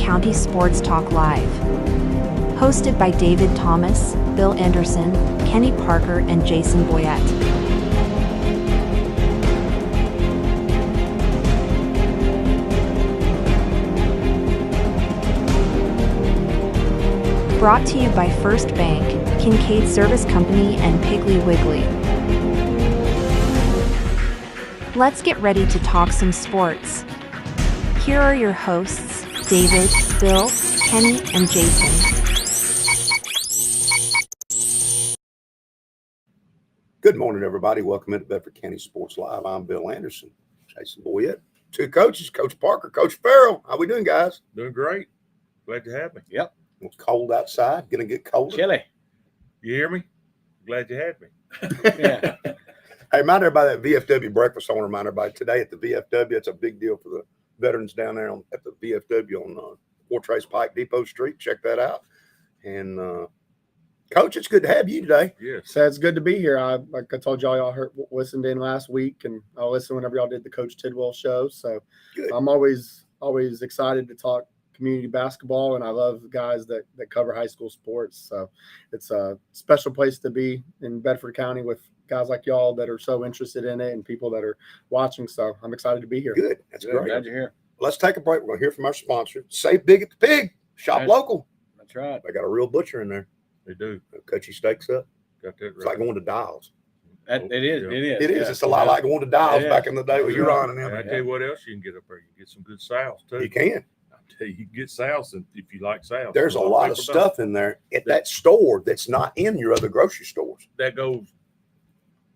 County Sports Talk Live. Hosted by David Thomas, Bill Anderson, Kenny Parker, and Jason Boyette. Brought to you by First Bank, Kincaid Service Company, and Piggly Wiggly. Let's get ready to talk some sports. Here are your hosts, David, Bill, Kenny, and Jason. Good morning, everybody. Welcome into Bedford County Sports Live. I'm Bill Anderson, Jason Boyette. Two coaches, Coach Parker, Coach Farrell. How we doing, guys? Doing great. Glad to have me. Yep. It's cold outside. Going to get colder. Chilly. You hear me? Glad you had me. Yeah. Hey, remind everybody that VFW breakfast. I want to remind everybody today at the VFW. It's a big deal for the veterans down there at the VFW on Fort Trace Pike Depot Street. Check that out. And Coach, it's good to have you today. Yes. So it's good to be here. Like I told y'all, listened in last week, and I listened whenever y'all did the Coach Tidwell show. So Good. I'm always excited to talk community basketball, and I love the guys that cover high school sports. So it's a special place to be in Bedford County with guys like y'all that are so interested in it and people that are watching. So I'm excited to be here. Good. That's great. Glad you're here. Let's take a break. We're going to hear from our sponsor. Save big at the pig. Shop Right. local. That's right. They got a real butcher in there. They do. They'll cut your steaks up. Got that It's right. like going to Dials. It is. Yeah. It is. It is. Yeah. It's a lot like going to Dials It back is. in the day with your on and And I them. tell you what else you can get up there. You can get some good sauce too. You can. I tell you can get sauce if you like sauce. There's a lot of people don't. stuff in there at that store that's not in your other grocery stores. that goes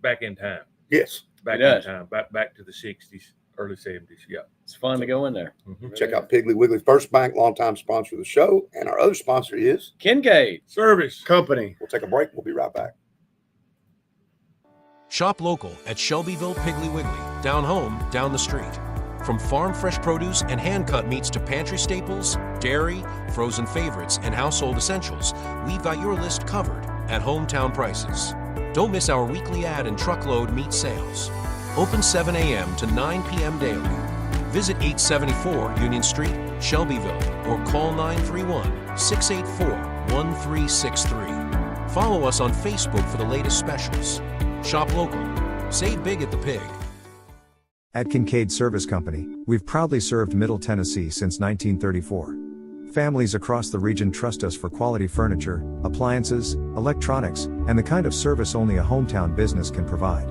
back in time. Yes. Back It in does. time. Back to the 60s, early 70s. Yeah. It's fun to go in there. Mhm. Check out Piggly Wiggly, First Bank, longtime sponsor of the show. And our other sponsor is, Kincaid. Service. Company. we'll take a break. We'll be right back. Shop local at Shelbyville Piggly Wiggly, down home, down the street. From farm fresh produce and hand-cut meats to pantry staples, dairy, frozen favorites, and household essentials, we've got your list covered at hometown prices. Don't miss our weekly ad and truckload meat sales. Open 7 a.m. to 9 p.m. daily. Visit 874 Union Street, Shelbyville, or call 931-684-1363. Follow us on Facebook for the latest specials. Shop local. Save big at the pig. At Kincaid Service Company, we've proudly served Middle Tennessee since 1934. Families across the region trust us for quality furniture, appliances, electronics, and the kind of service only a hometown business can provide.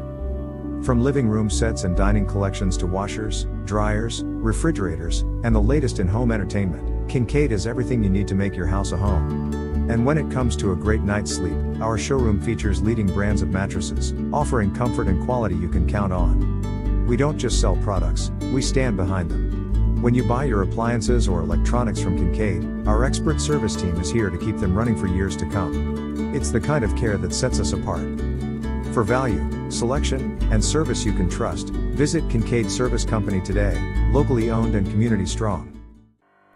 From living room sets and dining collections to washers, dryers, refrigerators, and the latest in home entertainment, Kincaid has everything you need to make your house a home. And when it comes to a great night's sleep, our showroom features leading brands of mattresses, offering comfort and quality you can count on. We don't just sell products, we stand behind them. When you buy your appliances or electronics from Kincaid, our expert service team is here to keep them running for years to come. It's the kind of care that sets us apart. For value, selection, and service you can trust, visit Kincaid Service Company today, locally owned and community strong.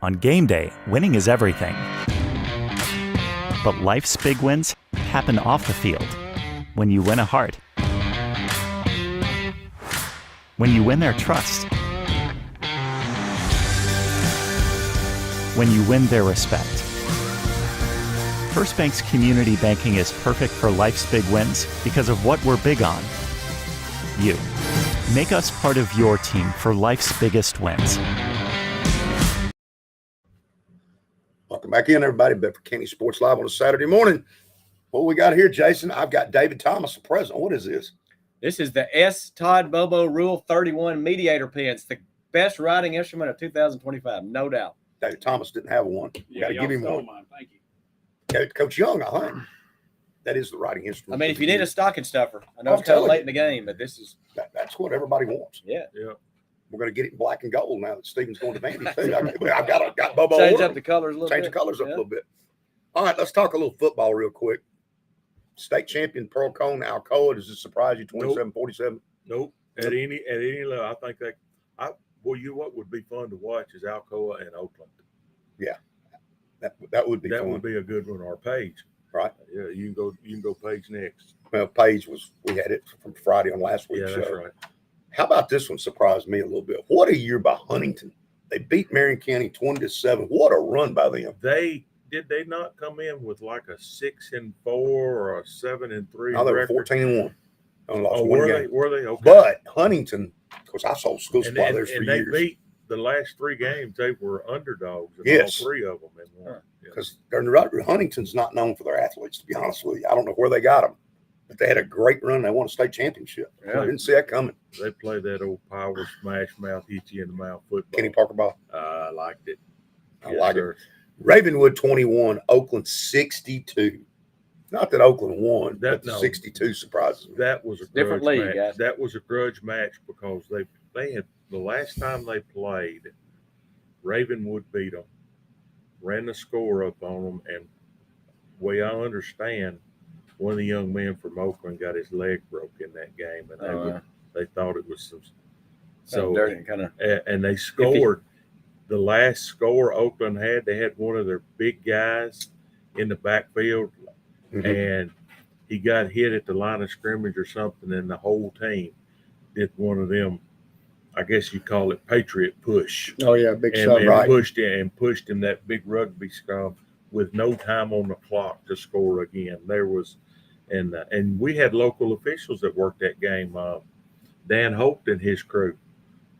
On game day, winning is everything. But life's big wins happen off the field. When you win a heart. When you win their trust. When you win their respect. First Bank's community banking is perfect for life's big wins because of what we're big on. You. Make us part of your team for life's biggest wins. Welcome back in, everybody. Bedford County Sports Live on a Saturday morning. What we got here, Jason? I've got David Thomas, the president. What is this? This is the S. Todd Bobo Rule 31 mediator pen. It's the best writing instrument of 2025, no doubt. David Thomas didn't have one. Got to give him one. Mine. Thank you. Coach Young, I think. That is the writing instrument. I mean, if you need a stocking stuffer, I know I'm it's kind of telling late you. in the game, but this is, That's what everybody wants. yeah. Yeah. We're going to get it in black and gold now that Stephen's going to Vandy too. I've got Bobo Change order. up the colors a little Change bit. the colors up a Yeah. little bit. All right, let's talk a little football real quick. State champion Pearl Cone, Alcoa. Does it surprise you? 27-47. Nope. At any level, I think what would be fun to watch is Alcoa and Oakland. That would be That fun. would be a good one. Or Page. Right. Yeah, you can go Page next. Well, Paige we had it from Friday on last week's Yeah, that's show. right. How about this one? Surprised me a little bit. What a year by Huntington. They beat Marion County 20-7. What a run by them! Did they not come in with like a 6-4 or a 7-3? No, they were record? 14-1. Only lost Oh, one were game. they? Were they? Okay. But Huntington, of course, I saw school and, supply and, there for and they years. beat the last 3 games. They were underdogs in Yes. all 3 of them. And won. Because Huntington's not known for their athletes, to be honest with you. I don't know where they got them, but they had a great run. They won a state championship. Yeah. I didn't see that coming. They played that old power smash mouth, hit you in the mouth football. Kenny Parker ball. I liked it. I like it. Ravenwood 21, Oakland 62. Not that Oakland won, but 62 surprises me. That was a Different grudge league, match. guys. That was a grudge match because they had the last time they played, Ravenwood beat them, ran the score up on them, and the way I understand, one of the young men from Oakland got his leg broke in that game, and they thought it was some dirty kind of. And they scored. The last score Oakland had, they had one of their big guys in the backfield, and he got hit at the line of scrimmage or something, and the whole team did one of them, I guess you call it Patriot push. Oh yeah, big And, shot. and Right. pushed him that big rugby scrum with no time on the clock to score again. There was, and we had local officials that worked that game. Dan Holt and his crew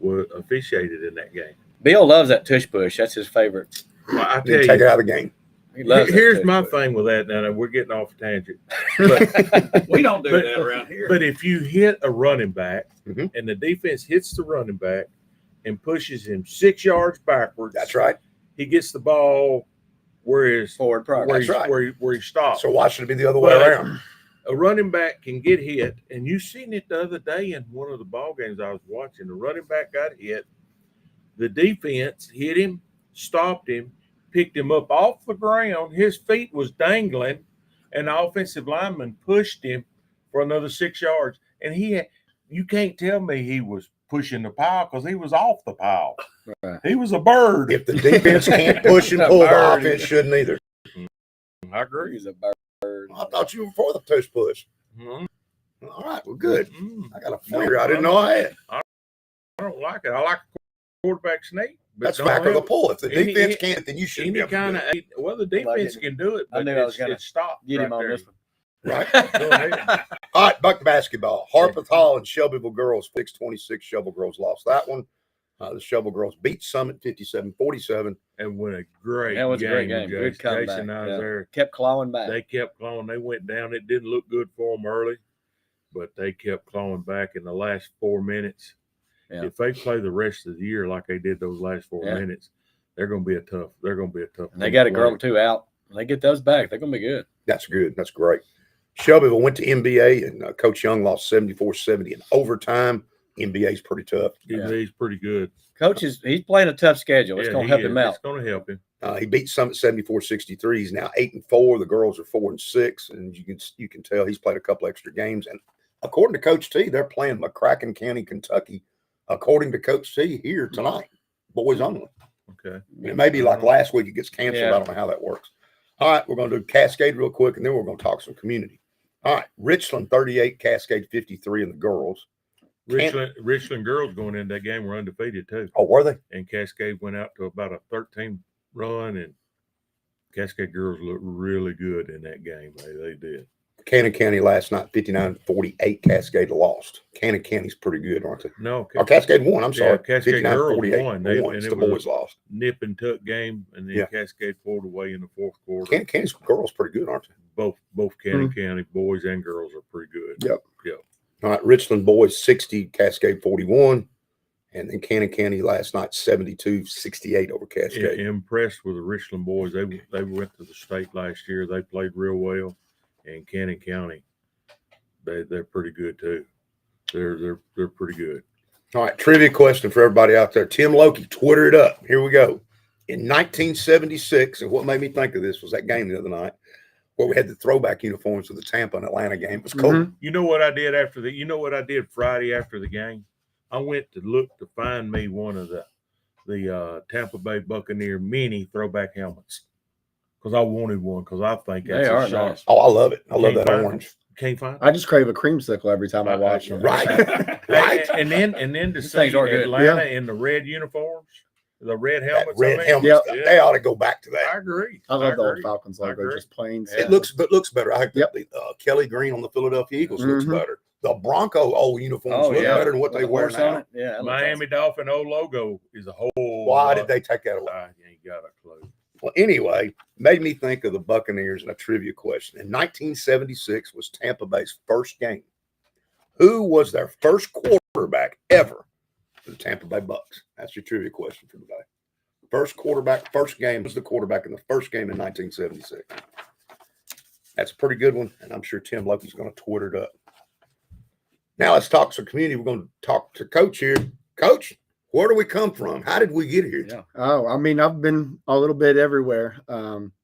were officiated in that game. Bill loves that tush push. That's his favorite. Well, I tell Take you, it out of the game. He loves that here's tush my push. thing with that. Now we're getting off a tangent, but We don't do But- that around here. But if you hit a running back Mhm. and the defense hits the running back and pushes him 6 yards backwards, That's right. he gets the ball where his Forward progress. where, That's he's, right. where he stops. So why should it be the other way But- around? A running back can get hit, and you seen it the other day in one of the ball games I was watching. The running back got hit. The defense hit him, stopped him, picked him up off the ground. His feet was dangling, and the offensive lineman pushed him for another 6 yards. And you can't tell me he was pushing the pile because he was off the pile. Right. He was a bird. If the defense can't push and pull, the offense shouldn't either. I agree. He's a bird. I thought you were for the tush push. Mhm. All right, well, good. Mm-mm. I got a flanger I didn't know I had. I don't like it. I like quarterback sneak. but That's don't back of the help pull. If the Any- defense can't, then you shouldn't be any able to kind do of it. well, the defense can do it, I but knew I was gonna it's stopped. Get him right on there. this one. Right. Go ahead. All right, back to basketball. Harpeth Hall and Shelbyville girls 6-26. Shelbyville girls lost that one. The Shelbyville girls beat Summit 57-47. And won a great That was a great game. Jason. Good comeback. Jason, I was Yeah. there. Kept clawing back. They kept clawing. They went down. It didn't look good for them early, but they kept clawing back in the last 4 minutes. Yeah. If they play the rest of the year like they did those last 4 Yeah. minutes, they're going to be a tough. They're going to be a tough. And they team got to a girl or play. two out. When they get those back, they're gonna be good. That's good. That's great. Shelbyville went to NBA, and Coach Young lost 74-70 in overtime. NBA's pretty tough. He's pretty good. Coach he's playing a tough schedule. It's Yeah, gonna he help is. him out. It's going to help him. He beat Summit 74-63. He's now 8-4. The girls are 4-6, and you can tell he's played a couple extra games. And according to Coach T, they're playing McCracken County, Kentucky. According to Coach T, here tonight, boys only. Okay. It may be like last week; it gets canceled. Yeah. I don't know how that works. All right, we're going to do Cascade real quick, and then we're going to talk some community. All right, Richland 38, Cascade 53 in the girls. Richland girls going into that game were undefeated too. Oh, were they? And Cascade went out to about a 13 run, and Cascade girls looked really good in that game. They did. Cannon County last night, 59-48. Cascade lost. Cannon County's pretty good, aren't they? No, Oh, Cascade won. I'm sorry. Cascade girls 59-48. won. It's the boys lost. Nip and tuck game, and then Yeah. Cascade pulled away in the fourth quarter. Cannon County's girls pretty good, aren't they? Both Cannon County boys and girls are pretty good. Yep. All right, Richland boys 60, Cascade 41. And then Cannon County last night 72-68 over Cascade. Impressed with the Richland boys. They went to the state last year. They played real well. And Cannon County, they're pretty good too. They're pretty good. All right, trivia question for everybody out there. Tim Loki, Twitter it up. Here we go. In 1976, and what made me think of this was that game the other night where we had the throwback uniforms for the Tampa and Atlanta game. It was cool. Mhm. You know what I did after the? You know what I did Friday after the game? I went to look to find me one of the Tampa Bay Buccaneer mini throwback helmets because I wanted one because I think that's They a are shot. nice. Oh, I love it. I love Can't that find orange. Can't find. I just crave a creamsicle every time I watch them. Right. Right. And then to These see things are good. Atlanta in the red uniforms. The red That helmets. red I mean? helmet Yep. stuff. Yeah. They ought to go back to I that. agree. I love the old agree. Falcons I logo, agree. just plain. Yeah. It looks better. I think Yep. the Kelly green on the Philadelphia Eagles looks Mhm. better. The Bronco old uniforms look yeah. better than what With they the wear horse on now. it. Yeah, that looks Miami Dolphin old logo is a whole. Why lot. did they take that away? I ain't got a clue. Well, anyway, made me think of the Buccaneers and a trivia question. In 1976 was Tampa Bay's first game. Who was their first quarterback ever for the Tampa Bay Bucks? That's your trivia question for today. First quarterback, first game was the quarterback in the first game in 1976. That's a pretty good one, and I'm sure Tim Loki's going to Twitter it up. Now let's talk some community. We're going to talk to Coach here. Coach, where do we come from? How did we get here? Yeah. Oh, I mean, I've been a little bit everywhere.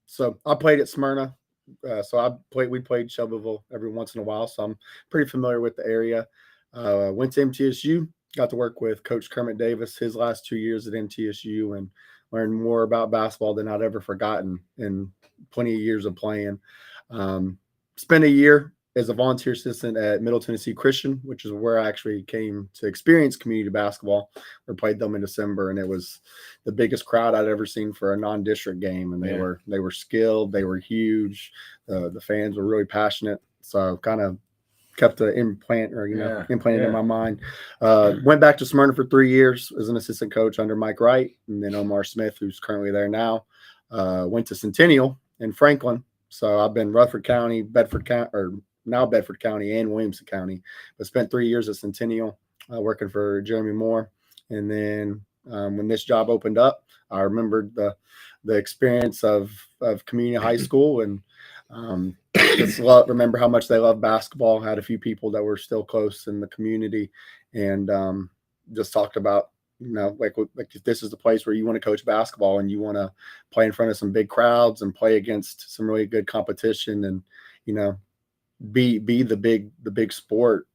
So I played at Smyrna. We played Shelbyville every once in a while, so I'm pretty familiar with the area. Went to MTSU, got to work with Coach Kermit Davis his last 2 years at MTSU, and learned more about basketball than I'd ever forgotten in plenty of years of playing. Spent a year as a volunteer assistant at Middle Tennessee Christian, which is where I actually came to experience community basketball. We played them in December, and it was the biggest crowd I'd ever seen for a non-district game. And they were skilled, they were huge. The fans were really passionate. So kind of kept the implanted in my mind. Went back to Smyrna for 3 years as an assistant coach under Mike Wright, and then Omar Smith, who's currently there now. Went to Centennial in Franklin. So I've been Rutherford County, Bedford County, or now Bedford County and Williamson County, but spent 3 years at Centennial working for Jeremy Moore. And then when this job opened up, I remembered the experience of community high school, and just remember how much they love basketball. Had a few people that were still close in the community, and just talked about, like if this is the place where you want to coach basketball and you want to play in front of some big crowds and play against some really good competition, and be the big sport.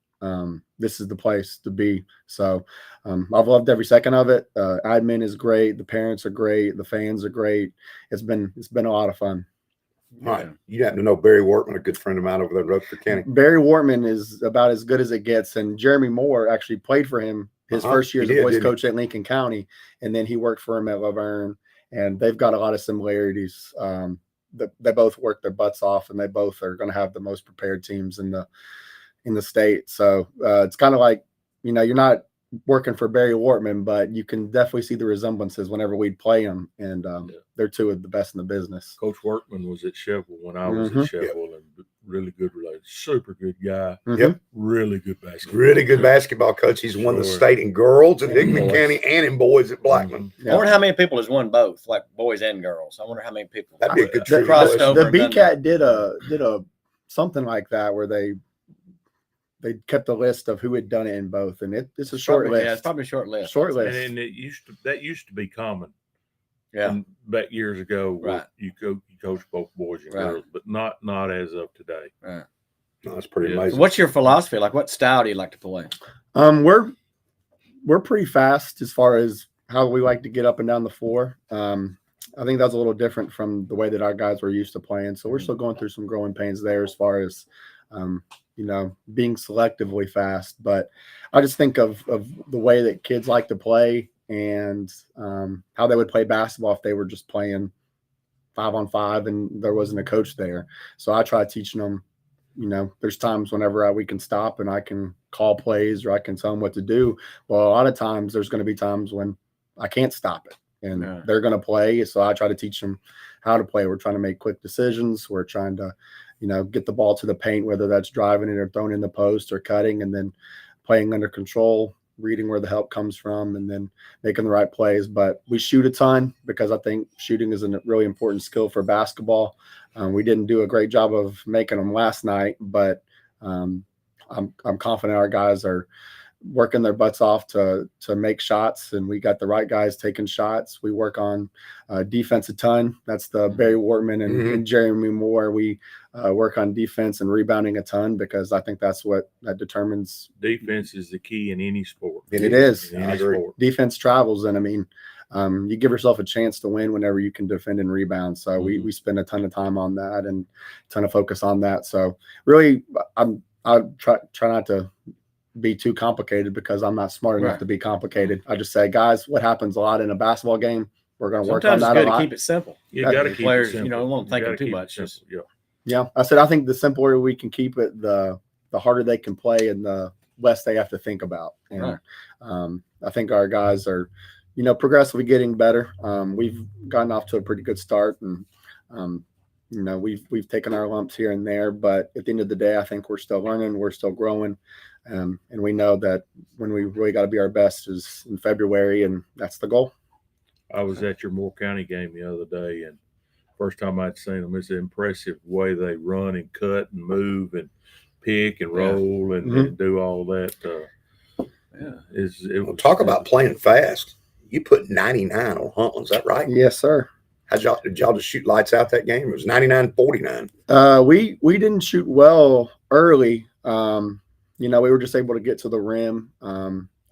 This is the place to be. So I've loved every second of it. Admin is great. The parents are great. The fans are great. It's been a lot of fun. All right. You happen to know Barry Wortman, a good friend of mine over there in Rutherford County. Barry Wortman is about as good as it gets. And Jeremy Moore actually played for him his first year as a boys coach at Lincoln County. And then he worked for him at Laverne. And they've got a lot of similarities. They both work their butts off, and they both are going to have the most prepared teams in the state. So it's kind of like, you're not working for Barry Wortman, but you can definitely see the resemblances whenever we'd play them. And they're two of the best in the business. Coach Workman was at Shelbyville when I was at Shelbyville, and really good relationship. Super good guy. Yep. Really good basketball. Really good basketball coach. He's won the state in girls at Hickman County and in boys at Blackman. I wonder how many people has won both, like boys and girls. I wonder how many people. That'd be a good The crossed over. The BCAT did a something like that where they kept a list of who had done it in both, and it's a short list. Yeah, it's probably a short list. Short list. And that used to be common. Yeah. Back years ago, Right. you coach both boys and girls, but not as of today. Right. No, that's pretty Yeah. amazing. So what's your philosophy? Like, what style do you like to play? We're pretty fast as far as how we like to get up and down the floor. I think that's a little different from the way that our guys were used to playing. So we're still going through some growing pains there as far as being selectively fast. But I just think of the way that kids like to play and how they would play basketball if they were just playing 5-on-5 and there wasn't a coach there. So I try teaching them, there's times whenever we can stop and I can call plays or I can tell them what to do. Well, a lot of times there's going to be times when I can't stop it and they're going to play. So I try to teach them how to play. We're trying to make quick decisions. We're trying to, get the ball to the paint, whether that's driving it or throwing in the post or cutting, and then playing under control, reading where the help comes from, and then making the right plays. But we shoot a ton because I think shooting is a really important skill for basketball. We didn't do a great job of making them last night, but I'm confident our guys are working their butts off to make shots, and we got the right guys taking shots. We work on defense a ton. That's the Barry Wortman and Jeremy Moore. We work on defense and rebounding a ton because I think that's what that determines. Defense is the key in any sport. It is. In any sport. Defense travels, and you give yourself a chance to win whenever you can defend and rebound. So we spend a ton of time on that and a ton of focus on that. So really, I try not to be too complicated because I'm not smart enough to be complicated. I just say, guys, what happens a lot in a basketball game, we're going to work on that a lot. To keep it simple. You got to keep players, it simple. you know, won't think too much. Yeah, I said I think the simpler we can keep it, the harder they can play and the less they have to think about. And I think our guys are, you know, progressively getting better. We've gotten off to a pretty good start, and you know, we've taken our lumps here and there, but at the end of the day, I think we're still learning, we're still growing, and we know that when we really got to be our best is in February, and that's the goal. I was at your Moore County game the other day, and first time I'd seen them, it's an impressive way they run and cut and move and pick and roll and do all that. Talk about playing fast. You put 99 on Huntland, is that right? Yes, sir. Did y'all just shoot lights out that game? It was 99-49. We didn't shoot well early. You know, we were just able to get to the rim.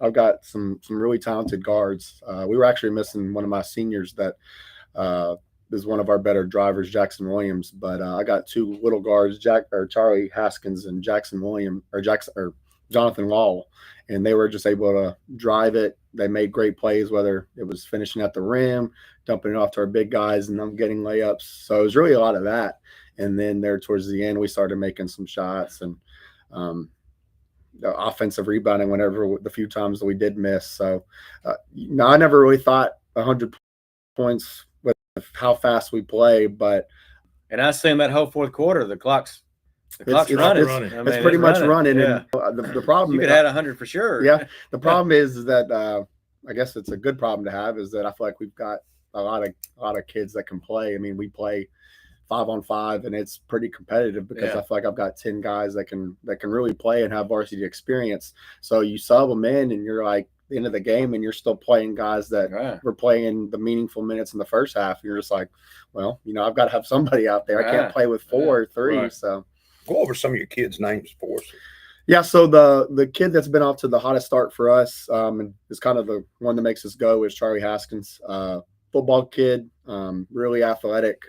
I've got some really talented guards. We were actually missing one of my seniors that is one of our better drivers, Jackson Williams. But I got two little guards, Charlie Haskins and Jonathan Law, and they were just able to drive it. They made great plays, whether it was finishing at the rim, dumping it off to our big guys, and them getting layups. So it was really a lot of that. And then there towards the end, we started making some shots and the offensive rebounding whenever the few times that we did miss. So no, I never really thought 100 points with how fast we play, but and I seen that whole fourth quarter, the clock's running. It's pretty much running. Yeah. And the problem you could have 100 for sure. Yeah. The problem is that I guess it's a good problem to have is that I feel like we've got a lot of kids that can play. I mean, we play 5-on-5 and it's pretty competitive because I feel like I've got 10 guys that can really play and have varsity experience. So you sub them in and you're like the end of the game and you're still playing guys that were playing the meaningful minutes in the first half. You're just like, well, you know, I've got to have somebody out there. I can't play with 4 or 3. So go over some of your kids' names for us. Yeah, so the kid that's been off to the hottest start for us and is kind of the one that makes us go is Charlie Haskins. Football kid, really athletic,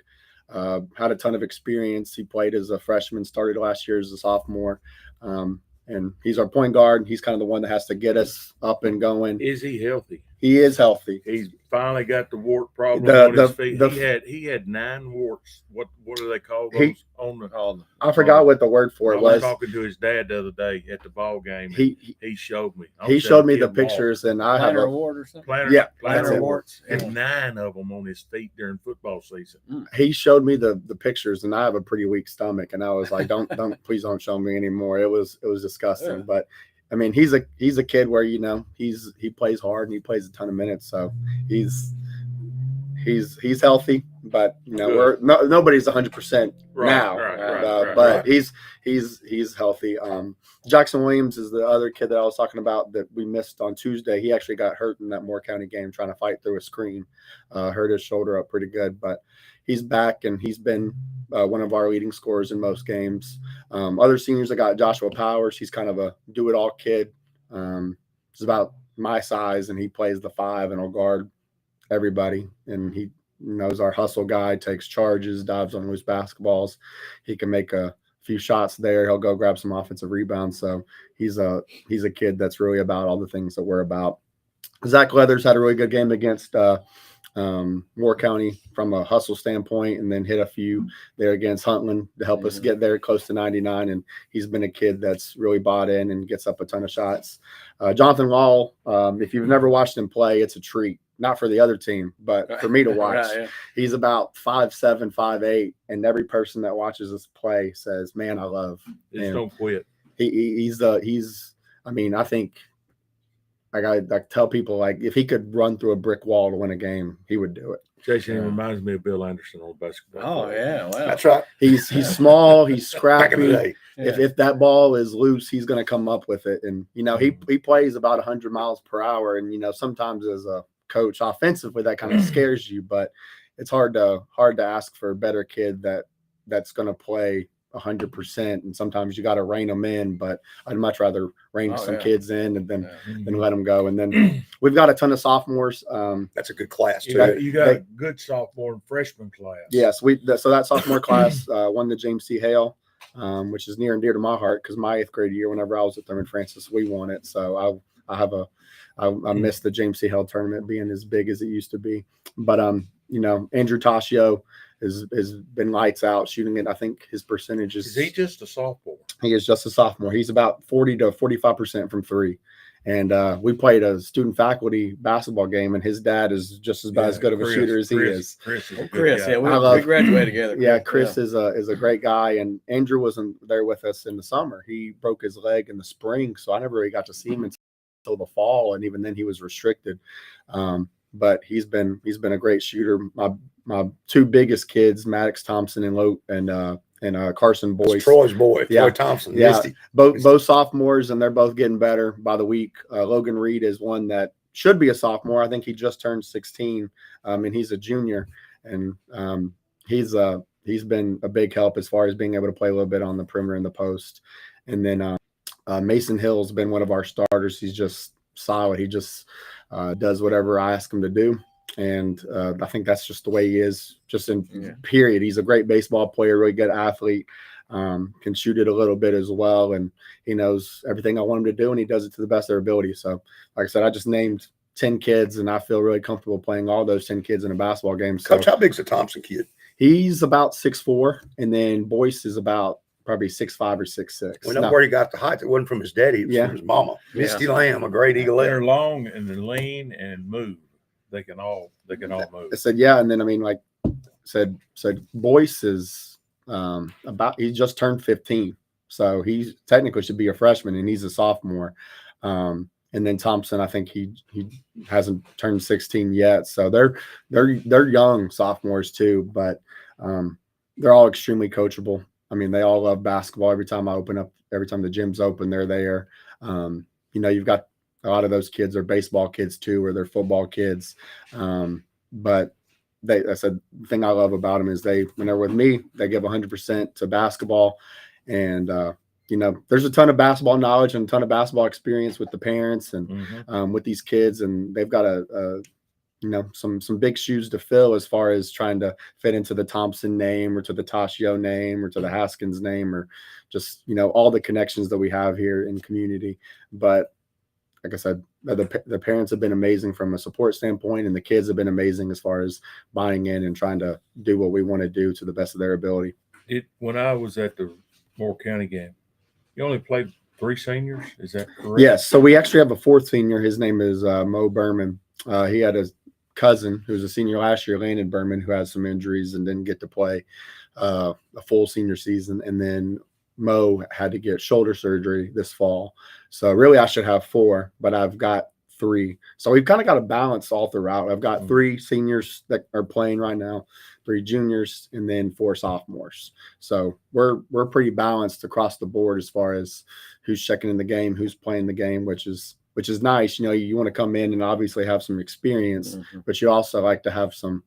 had a ton of experience. He played as a freshman, started last year as a sophomore, and he's our point guard. And he's kind of the one that has to get us up and going. Is he healthy? He is healthy. He's finally got the wart problem on his feet. He had 9 warts. What do they call those? I forgot what the word for it was. I was talking to his dad the other day at the ball game. He showed me. He showed me the pictures, and I have a wart or something. Plantar warts, and 9 of them on his feet during football season. He showed me the pictures, and I have a pretty weak stomach, and I was like, please don't show me anymore. It was disgusting, but. I mean, he's a kid where, you know, he plays hard and he plays a ton of minutes. So he's healthy, but you know, nobody's 100% now. But he's healthy. Jackson Williams is the other kid that I was talking about that we missed on Tuesday. He actually got hurt in that Moore County game trying to fight through a screen. Hurt his shoulder up pretty good, but he's back and he's been one of our leading scorers in most games. Other seniors, I got Joshua Powers. He's kind of a do-it-all kid. He's about my size, and he plays the 5 and will guard everybody. And he knows our hustle guy, takes charges, dives on loose basketballs. He can make a few shots there. He'll go grab some offensive rebounds. So he's a kid that's really about all the things that we're about. Zach Leathers had a really good game against Moore County from a hustle standpoint, and then hit a few there against Huntland to help us get there close to 99. And he's been a kid that's really bought in and gets up a ton of shots. Jonathan Law, if you've never watched him play, it's a treat. Not for the other team, but for me to watch. He's about 5'7", 5'8", and every person that watches us play says, "Man, I love." Just don't quit. I mean, I think. I tell people, like, if he could run through a brick wall to win a game, he would do it. Jason reminds me of Bill Anderson on basketball. Oh, yeah. Wow. That's right. He's small. He's scrappy. Back in the day. If that ball is loose, he's going to come up with it. And, you know, he plays about 100 miles per hour. And, you know, sometimes as a coach offensively, that kind of scares you. But it's hard to ask for a better kid that's going to play 100%, and sometimes you got to rein them in, but I'd much rather rein some kids in and then let them go. And then we've got a ton of sophomores. That's a good class too. You got a good sophomore and freshman class. Yes, so that sophomore class won the James C. Hale which is near and dear to my heart because my 8th grade year, whenever I was at Thurman Francis, we won it. So I miss the James C. Held tournament being as big as it used to be. But Andrew Tascio has been lights out shooting it. I think his percentage is he just a sophomore? He is just a sophomore. He's about 40 to 45% from three. And we played a student faculty basketball game, and his dad is just as good of a shooter as he is. Chris is a good Chris, guy. yeah, we graduated together. Yeah, Chris is a great guy, and Andrew wasn't there with us in the summer. He broke his leg in the spring, so I never really got to see him until the fall, and even then he was restricted. But he's been a great shooter. My two biggest kids, Maddox Thompson and Carson Boyce. It's Troy's boy, Yeah. Troy Thompson. Yeah, Misty. both sophomores, and they're both getting better by the week. Logan Reed is one that should be a sophomore. I think he just turned 16, and he's a junior. And he's been a big help as far as being able to play a little bit on the perimeter and the post. And then Mason Hill's been one of our starters. He's just solid. He just does whatever I ask him to do. And I think that's just the way he is, just in period. He's a great baseball player, really good athlete, can shoot it a little bit as well. And he knows everything I want him to do, and he does it to the best of their ability. So, like I said, I just named 10 kids, and I feel really comfortable playing all those 10 kids in a basketball game. So, Coach, how big's the Thompson kid? He's about 6'4", and then Boyce is about probably 6'5" or 6'6". We know where he got the height. It wasn't from his daddy. It was from his mama. Misty Lamb, a great Eagle. They're long and they're lean and move. They can all move. I said, yeah. And then, I mean, like said Boyce is he just turned 15. So he technically should be a freshman, and he's a sophomore. And then Thompson, I think he hasn't turned 16 yet. So they're young sophomores too, but they're all extremely coachable. I mean, they all love basketball. Every time the gym's open, they're there. You've got a lot of those kids are baseball kids too, or they're football kids. But I said the thing I love about them is when they're with me, they give 100% to basketball. And, there's a ton of basketball knowledge and a ton of basketball experience with the parents and with these kids. And they've got some big shoes to fill as far as trying to fit into the Thompson name or to the Tascio name or to the Haskins name, or just, all the connections that we have here in community. But like I said, the parents have been amazing from a support standpoint, and the kids have been amazing as far as buying in and trying to do what we want to do to the best of their ability. When I was at the Moore County game, you only played 3 seniors. Is that correct? Yes. So we actually have a 4th senior. His name is Mo Berman. He had a cousin who was a senior last year, Landon Berman, who had some injuries and didn't get to play a full senior season. And then Mo had to get shoulder surgery this fall. So really I should have 4, but I've got 3. So we've kind of got a balance all throughout. I've got 3 seniors that are playing right now, 3 juniors, and then 4 sophomores. So we're pretty balanced across the board as far as who's checking in the game, who's playing the game, which is nice. You want to come in and obviously have some experience, but you also like to have some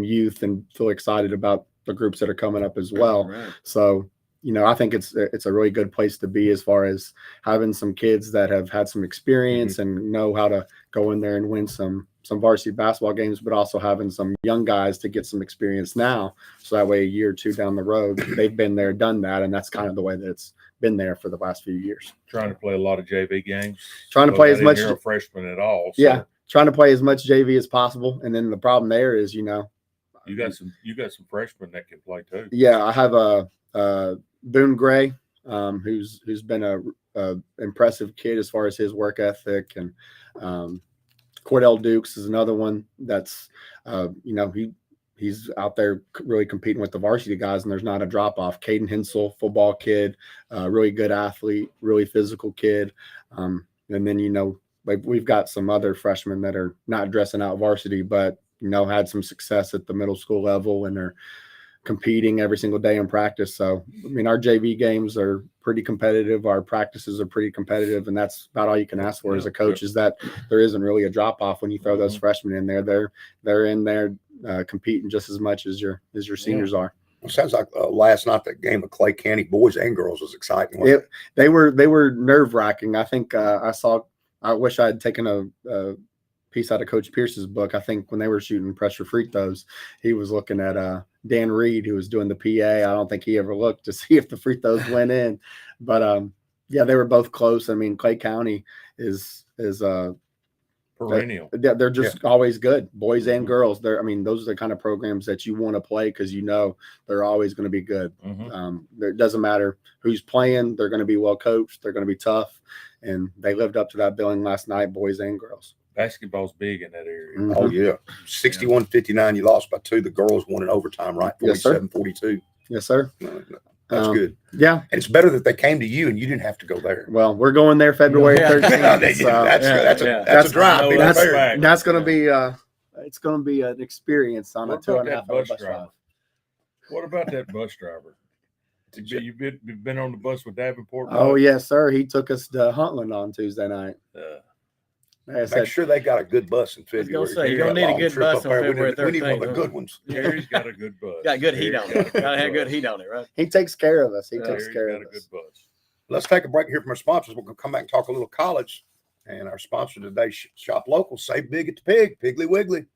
youth and feel excited about the groups that are coming up as well. Right. So, I think it's a really good place to be as far as having some kids that have had some experience and know how to go in there and win some varsity basketball games, but also having some young guys to get some experience now. So that way a year or 2 down the road, they've been there, done that. And that's kind of the way that it's been there for the last few years. Trying to play a lot of JV games. Trying to play as much. You're a freshman at all. So. Yeah. Trying to play as much JV as possible. And then the problem there is, you got some freshmen that can play too. Yeah. I have a Boone Gray, who's been a impressive kid as far as his work ethic, and Cordell Dukes is another one that's he's out there really competing with the varsity guys, and there's not a drop off. Caden Hensel, football kid, really good athlete, really physical kid, and then we've got some other freshmen that are not dressing out varsity, but had some success at the middle school level and are competing every single day in practice. So, I mean, our JV games are pretty competitive. Our practices are pretty competitive, and that's about all you can ask for as a coach, is that there isn't really a drop off when you throw those freshmen in there. They're in there competing just as much as your seniors are. It sounds like last night the game of Clay County boys and girls was exciting. They were nerve wracking. I think I wish I had taken a piece out of Coach Pierce's book. I think when they were shooting pressure free throws, he was looking at Dan Reed, who was doing the PA. I don't think he ever looked to see if the free throws went in, but yeah, they were both close. I mean, Clay County is perennial. They're just always good, boys and girls. I mean, those are the kind of programs that you want to play because you know they're always going to be good. It doesn't matter who's playing; they're going to be well coached. They're going to be tough, and they lived up to that billing last night, boys and girls. Basketball's big in that area. Oh yeah, 61-59. You lost by 2. The girls won in overtime, right? 47-42. Yes, sir. That's good. Yeah, and it's better that they came to you and you didn't have to go there. Well, we're going there February 13th. That's a drive. That's going to be it's going to be an experience on a 2.5 hour bus drive. What about that bus driver? You've been on the bus with Davenport? Oh yes, sir. He took us to Huntland on Tuesday night. Make sure they got a good bus in February. You're going to need a good bus on February 13th. We need one of the good ones. Gary's got a good bus. Got good heat on it. Got to have good heat on it, right? He takes care of us. He takes care of us. Good bus. Let's take a break here from our sponsors. We'll come back and talk a little college. And our sponsor today, Shop Local, save big at the Pig, Piggly Wiggly.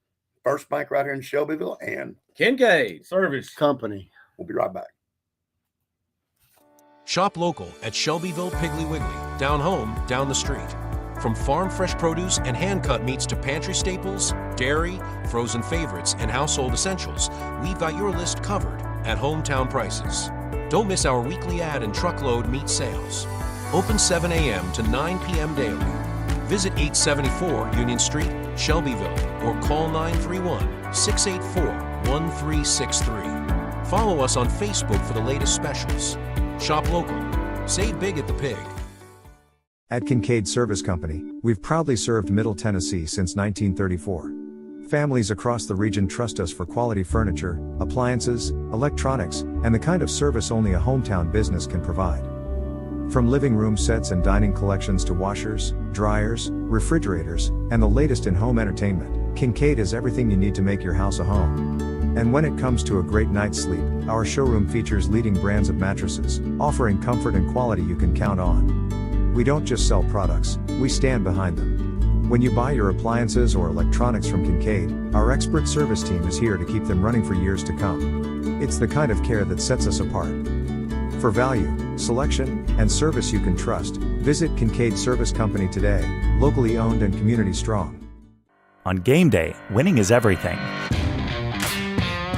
First Bank right here in Shelbyville and Kincaid Service Company. We'll be right back. Shop local at Shelbyville Piggly Wiggly, down home, down the street. From farm fresh produce and hand-cut meats to pantry staples, dairy, frozen favorites, and household essentials, we've got your list covered at hometown prices. Don't miss our weekly ad and truckload meat sales. Open 7 a.m. to 9 p.m. daily. Visit 874 Union Street, Shelbyville, or call 931-684-1363. Follow us on Facebook for the latest specials. Shop local. Save big at the Pig. At Kincaid Service Company, we've proudly served Middle Tennessee since 1934. Families across the region trust us for quality furniture, appliances, electronics, and the kind of service only a hometown business can provide. From living room sets and dining collections to washers, dryers, refrigerators, and the latest in home entertainment, Kincaid is everything you need to make your house a home. And when it comes to a great night's sleep, our showroom features leading brands of mattresses, offering comfort and quality you can count on. We don't just sell products, we stand behind them. When you buy your appliances or electronics from Kincaid, our expert service team is here to keep them running for years to come. It's the kind of care that sets us apart. For value, selection, and service you can trust, visit Kincaid Service Company today, locally owned and community strong. On game day, winning is everything.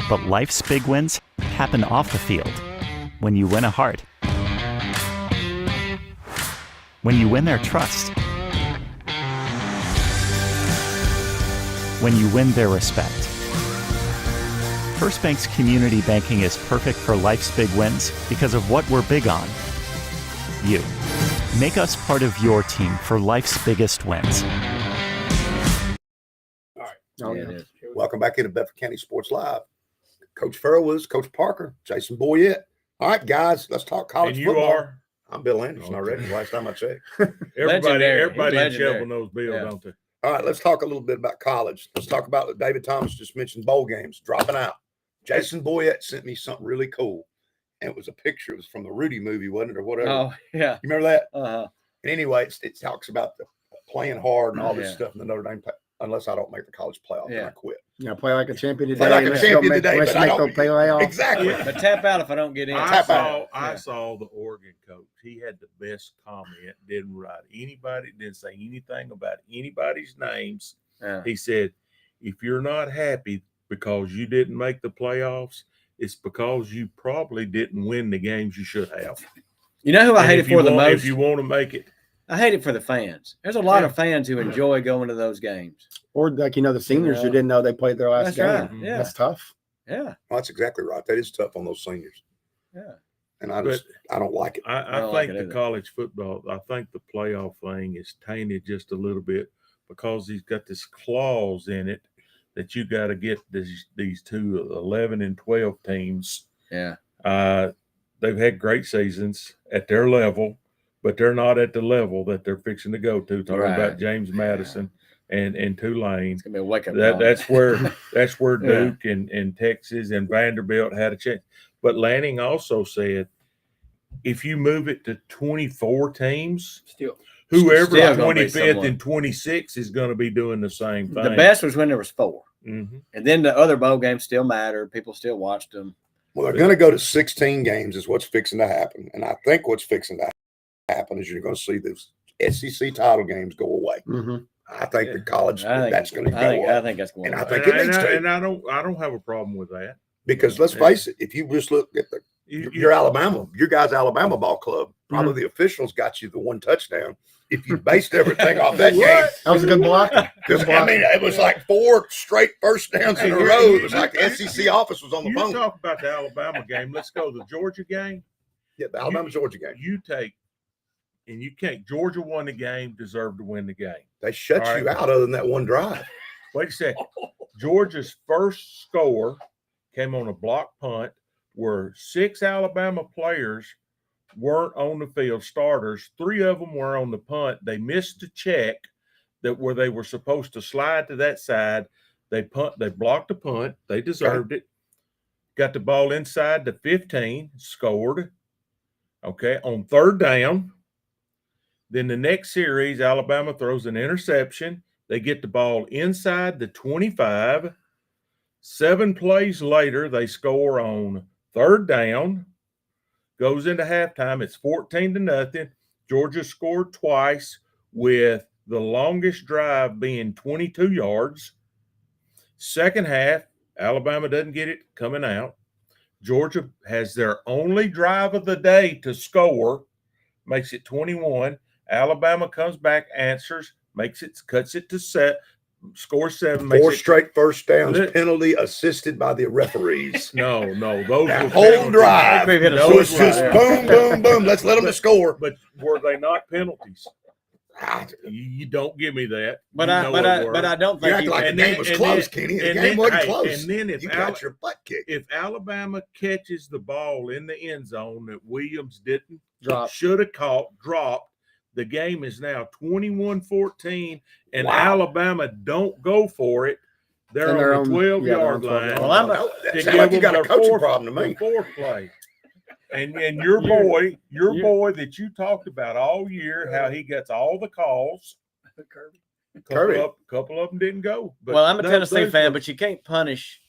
But life's big wins happen off the field. When you win a heart. When you win their trust. When you win their respect. First Bank's community banking is perfect for life's big wins because of what we're big on. You. Make us part of your team for life's biggest wins. All right. Welcome back into Bedford County Sports Live. Coach Farrell with us, Coach Parker, Jason Boyette. All right, guys, let's talk college football. Are? I'm Bill Anderson already. Last time I checked. Everybody in Shelbyville knows Bill, don't they? All right, let's talk a little bit about college. Let's talk about what David Thomas just mentioned, bowl games, dropping out. Jason Boyette sent me something really cool. And it was a picture. It was from the Rudy movie, wasn't it, or whatever? Oh, yeah. You remember that? Uh-huh. And anyway, it talks about the playing hard and all this stuff in the Notre Dame, unless I don't make the college playoff, then I quit. Yeah, play like a champion today. Play like a champion today, but I don't play playoff. Exactly. But tap out if I don't get in. I saw the Oregon coach. He had the best comment. Didn't write anybody. Didn't say anything about anybody's names. Yeah. He said, "If you're not happy because you didn't make the playoffs, it's because you probably didn't win the games you should have." You know who I hate it for the most? If you want to make it. I hate it for the fans. There's a lot of fans who enjoy going to those games. Or like, the seniors who didn't know they played their last game. Right. Yeah. That's tough. Yeah. Well, that's exactly right. That is tough on those seniors. Yeah. And I don't like it. I think the college football, I think the playoff thing is tainted just a little bit because he's got this clause in it that you got to get these two 11 and 12 teams. Yeah. They've had great seasons at their level, but they're not at the level that they're fixing to go to. Talking about James Madison and Tulane. It's gonna be a wake up. That's where Duke and Texas and Vanderbilt had a chance. But Lanning also said, if you move it to 24 teams, whoever Still gonna be 25th someone. and 26th is going to be doing the same thing. The best was when there was 4. Mhm. And then the other bowl games still matter. People still watched them. Well, they're going to go to 16 games is what's fixing to happen. And I think what's fixing to happen is you're going to see those SEC title games go away. Mm-hmm. I think the college, I think that's going to go I away. think that's going And to I think it needs to. And I don't have a problem with that. Because let's face it, if you just look at your Alabama, your guys' Alabama ball club, probably the officials got you the 1 touchdown. If you based everything off that game, That was a good blocking. because I mean, it was like 4 straight first downs in a row. It was like the SEC office was on the You phone. talk about the Alabama game. Let's go to the Georgia game. Yeah, the Alabama Georgia game. You can't. Georgia won the game, deserved to win the game. They shut All you right. out other than that one drive. Wait a second. Georgia's first score came on a block punt where 6 Alabama players weren't on the field, starters. 3 of them were on the punt. They missed the check that where they were supposed to slide to that side. They blocked the punt. They deserved it. Got the ball inside the 15, scored. Okay, on 3rd down. Then the next series, Alabama throws an interception. They get the ball inside the 25. 7 plays later, they score on 3rd down. Goes into halftime. It's 14-0. Georgia scored twice with the longest drive being 22 yards. Second half, Alabama doesn't get it coming out. Georgia has their only drive of the day to score, makes it 21. Alabama comes back, answers, cuts it to set, scores 7. 4 straight first downs, penalty assisted by the referees. No, those That were whole penalties. drive. They've hit a It was switch right just there. boom, boom, boom. Let's let them score. But were they not penalties? You don't give me that. But You I know but they I were. but I don't You think act you, like the and game then- was and close, then- Kenny. The and game then- wasn't hey, close. and then if you Al- got your butt kicked. if Alabama catches the ball in the end zone that Williams didn't, Drop. should have caught, dropped, the game is now 21-14, and Wow. Alabama don't go for it. They're And they're on the on- 12-yard yeah, they're on 12 line. yard Well, I'm a- No, that to sound like give you got them a their coaching fourth- problem to me. their 4th play. And your You're- boy that you talked about all year, how he gets all the calls. Kirby. Couple of them didn't go. But well, I'm a those- Tennessee those fan, were- but you can't punish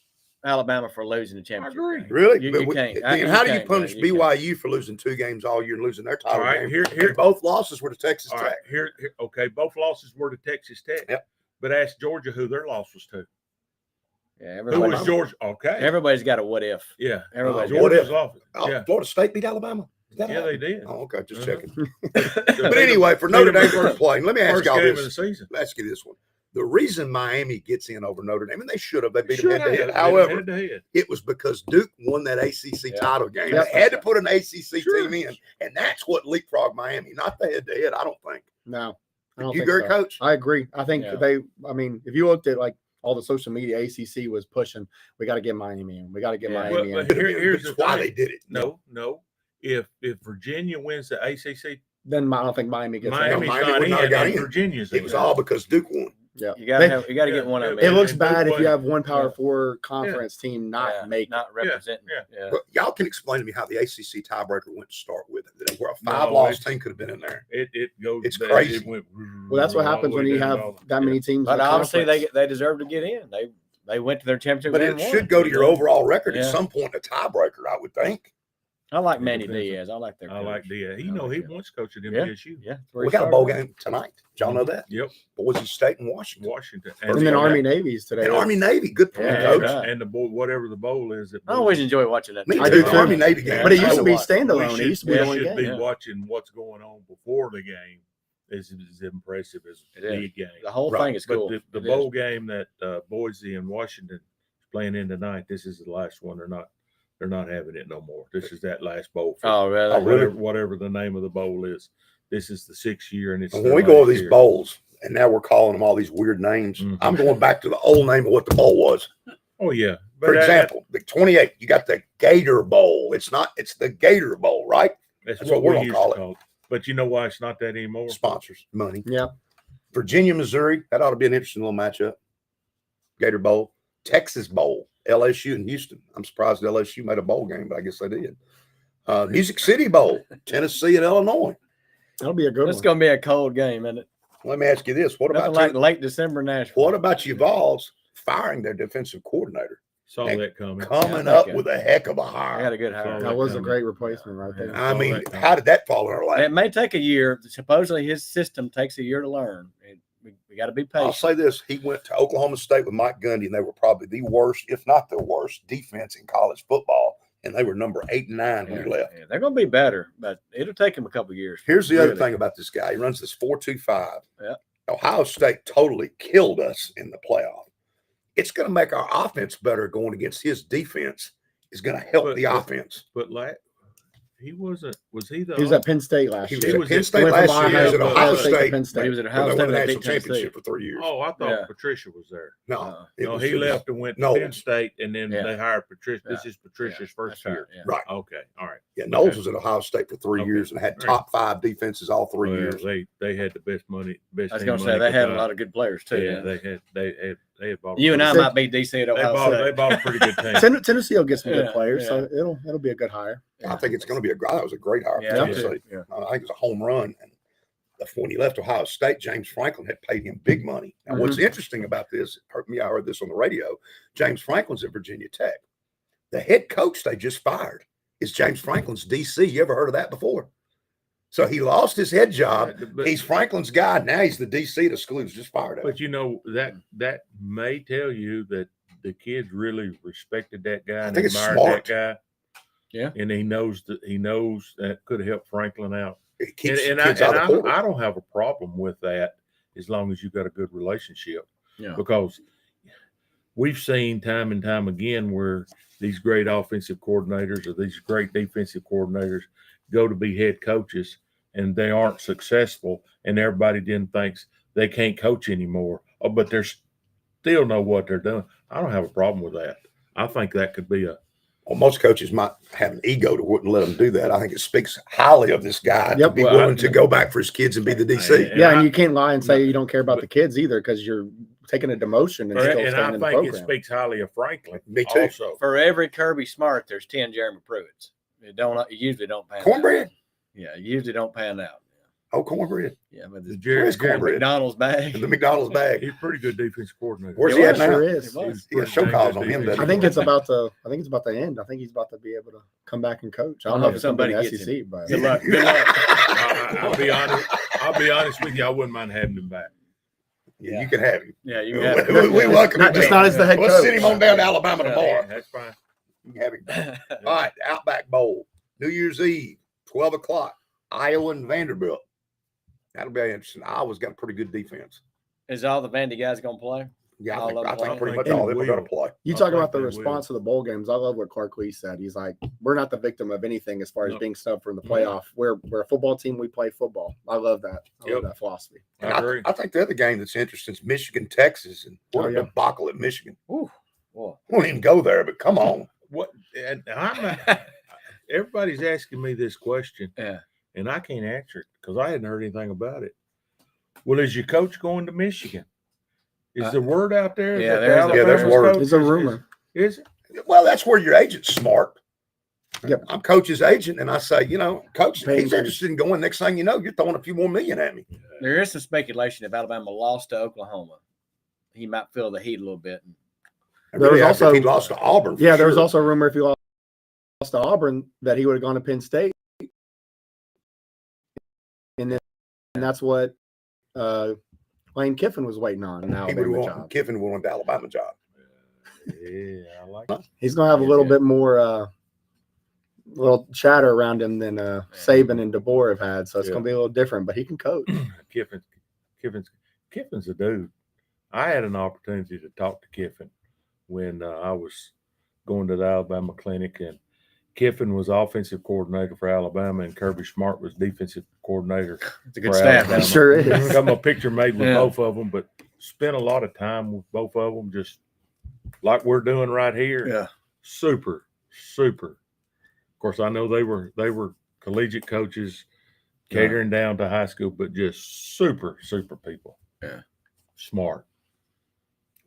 Alabama for losing the I championship. agree. game. Really? You- But you can't. then You how do you can't, punish man. You BYU for losing 2 games all year and losing their title All right, game? here- And both losses were to Texas All Tech. right, here, okay. Both losses were to Texas Tech. Yep. But ask Georgia who their loss was to. Yeah, Who everybody, was Georgia? Okay. everybody's got a what if. Yeah. Everybody's What Georgia's if? off. Oh, Yeah. Florida State beat Alabama. Did that Yeah, they happen? did. Oh, okay. Just Uh-huh. checking. But But anyway, for Notre Dame first playing, let me ask First y'all game this. of the season. Let me ask you this one. The reason Miami gets in over Notre Dame, and they should have, they beat them Should head to have. head. Beat 'em However, head to head. it was because Duke won that ACC Yeah. title game. Yep. They had to put an ACC Sure. team in, and that's what leapfrogged Miami, not the head to head. I don't think. No, I don't You think agree, so. Coach? I agree. I think Yeah. I mean, if you looked at like all the social media, ACC was pushing, we got to get Miami in. We got to get Yeah. Miami But in. here's That's the why thing. they did it. No. If Virginia wins the ACC, Then I don't think Miami gets in. Miami's Miami not would in, not have got and in. Virginia's It in. was all because Duke won. Yeah. You gotta They- get one of them. It And- looks and bad Duke if you won. have one Power Yeah. 4 conference team not make it. not representing. yeah. But y'all can explain to me how the ACC tiebreaker went to start with it. Where a No, 5-loss team could have been in there. It goes. It's back, crazy. It went, Well, that's what all the happens way when you down have all- that many teams. But in the obviously conference. they deserve to get in. They went to their championship But game it and should won. go to your overall record Yeah. at some point, a tiebreaker, I would think. I like Manny Depends. Diaz. I like their. I like coach. Diaz. I He like he him. once coached at Yeah. MTSU. Yeah, that's where We he got a started. bowl game tonight. Did y'all know that? Yep. Boise State and Washington. Washington. And then Army Navy's today. And Army Navy. Good point, Yeah, Coach. right. And the bowl, whatever the bowl is. I always enjoy watching that. Me I too. do too. Army Navy game. But it used to be watch. standalone. It used to be the we only should game. be watching what's going on before the game. Is as impressive as It the is. game. The whole Right. thing is But cool. the It is. bowl game that Boise and Washington is playing in tonight, this is the last one. They're not having it no more. This is that last bowl. For Oh, really? Oh, really? whatever the name of the bowl is. This is the 6th year, and it's And their when we go over last these year. bowls, and now we're calling them all these weird names, Mhm. I'm going back to the old name of what the bowl was. Oh yeah. For example, the 28, you got the Gator Bowl. It's the Gator Bowl, right? that's that's what what we're we gonna used call to it. call it. But you know why it's not that anymore? Sponsors, money. Yeah. Virginia, Missouri, that ought to be an interesting little matchup. Gator Bowl. Texas Bowl, LSU and Houston. I'm surprised LSU made a bowl game, but I guess they did. Music City Bowl, Tennessee and Illinois. That'll be a good It's one. going to be a cold game, isn't it? Let me ask you this: What Nothing about like late December Nashville. what about Uval's firing their defensive coordinator? Saw Hey, that coming. Coming Yeah, I up think, with a heck of a They hire. had a good hire. That was a coming. great replacement right there. I saw mean, that coming. how did that fall in our lap? It may take a year. Supposedly, his system takes a year to learn. We got to be patient. I'll say this: he went to Oklahoma State with Mike Gundy, and they were probably the worst, if not the worst, defense in college football. And they were number 8 and 9 when he left. Yeah, they're going to be better, but it'll take him a couple of years. Here's the other Really. thing about this guy: he runs this 4.25. Yeah. Ohio State totally killed us in the playoff. It's going to make our offense better going against his defense. Is going to help the offense. But he wasn't. Was he the? He was at Penn State last He was year. He at was Penn at- State went from last year. He was at Ohio Ohio State to State. Penn State. He was at When Ohio they State. won the They national beat Tennessee. championship for 3 years. Oh, I thought Yeah. Patricia was there. No, it No, was- he it was- left and went to Knowles. Penn State, and then Yeah. they hired Patricia. Yeah. This is Patricia's first That's right, year. yeah. Right. Okay. All right. Yeah, Knowles Okay. was at Ohio State for 3 Okay. years and had All right. top 5 defenses all 3 Well, years. They had the best money. Best I was team going to say money they could had a buy. lot of good players too. Yeah, they had bought. You and I They- might be DC at They Ohio bought. State. They bought a pretty good team. Tennessee will get some good Yeah, players, yeah. so it'll be a good hire. I think it's going to be that was a great hire Yeah, for me Tennessee. too. Yeah. I think it was a home run. And when he left Ohio State, James Franklin had paid him big money. Now, what's interesting about this, I heard this on the radio, James Franklin's at Virginia Tech. The head coach they just fired is James Franklin's DC. You ever heard of that before? So he lost his head job. But- He's Franklin's guy. Now he's the DC of the school. He was just fired. But you know that may tell you that the kids really respected that guy and think it's admired smart. that guy. Yeah. And he knows that could help Franklin out. It keeps And kids out of the portal. I don't have a problem with that as long as you've got a good relationship. Yeah. Because we've seen time and time again where these great offensive coordinators or these great defensive coordinators go to be head coaches and they aren't successful, and everybody then thinks they can't coach anymore. Oh, but they still know what they're doing. I don't have a problem with that. I think that could be a Well, most coaches might have an ego to wouldn't let them do that. I think it speaks highly of this guy to Yep. be Well, willing to go back for his kids and be the DC. And Yeah, I- and you can't lie and say you don't care about the kids either because you're taking a demotion and still and staying I in the think it program. speaks highly of Franklin. Me too. Also, For every Kirby Smart, there's 10 Jeremy Pruitts. It usually don't pan out. Cornbread? Yeah, it usually don't pan out. Oh, cornbread. Yeah, but the the Jerry cornbread? McDonald's bag. In the McDonald's bag. he's a pretty good defensive coordinator. Where's Yeah, he at sure now? is. It was. Yeah, show calls on him. I think it's about the end. I think he's about to be able to come back and coach. I don't know if it's Somebody somebody gets SEC, but Good luck. Good luck. I'll be honest with you. I wouldn't mind having him back. Yeah, you can have him. Yeah, you We, can have it. we welcome him. just not as the head Let's coach. send him on down to Alabama Yeah. tomorrow. That's fine. You can have him back. All right, Outback Bowl, New Year's Eve, 12 o'clock, Iowa and Vanderbilt. That'll be interesting. Iowa's got a pretty good defense. Is all the Vandy guys going to play? Yeah, All I of them think pretty much playing. all of them are going to play. You I talk think about the they response to the bowl games. I love what Clark Lee said. He's like, we're not the victim of anything as far as No. being snubbed from the playoff. We're a football team. We play football. I love that. I love Yep. that philosophy. And I agree. I think the other game that's interesting is Michigan, Texas, and what Oh, a yeah. debacle at Michigan. Ooh, whoa. Won't even go there, but come on. What? And everybody's asking me this question, Yeah. and I can't answer it because I hadn't heard anything about it. Well, is your coach going to Michigan? Is the word out there? yeah, that the there's a- Alabama Yeah, there's word. coach It's a rumor. Is it? Well, that's where your agent's smart. Yep. I'm coach's agent, and I say, coach, Pay he's him. interested in going. Next thing you know, you're throwing a few more million at me. There is some speculation if Alabama lost to Oklahoma, he might feel the heat a little bit. And There was really, after also- he lost to Auburn. for Yeah, there was sure. also a rumor if he lost to Auburn that he would have gone to Penn State. And that's what Lane Kiffin was waiting on an he would Alabama want job. Kiffin would want the Alabama job. Yeah, I like it. He's going to have a little bit more little chatter around him than Saban and DeBoer have had. So it's Yeah. going to be a little different, but he can coach. Kiffin's a dude. I had an opportunity to talk to Kiffin when I was going to the Alabama clinic, and Kiffin was offensive coordinator for Alabama, and Kirby Smart was defensive coordinator. It's a good for staff. Alabama. It sure is. Got my picture made with Yeah. both of them, but spent a lot of time with both of them, just like we're doing right here. Yeah. Super. Of course, I know they were collegiate coaches catering down to high school, but just super people. Yeah. Smart.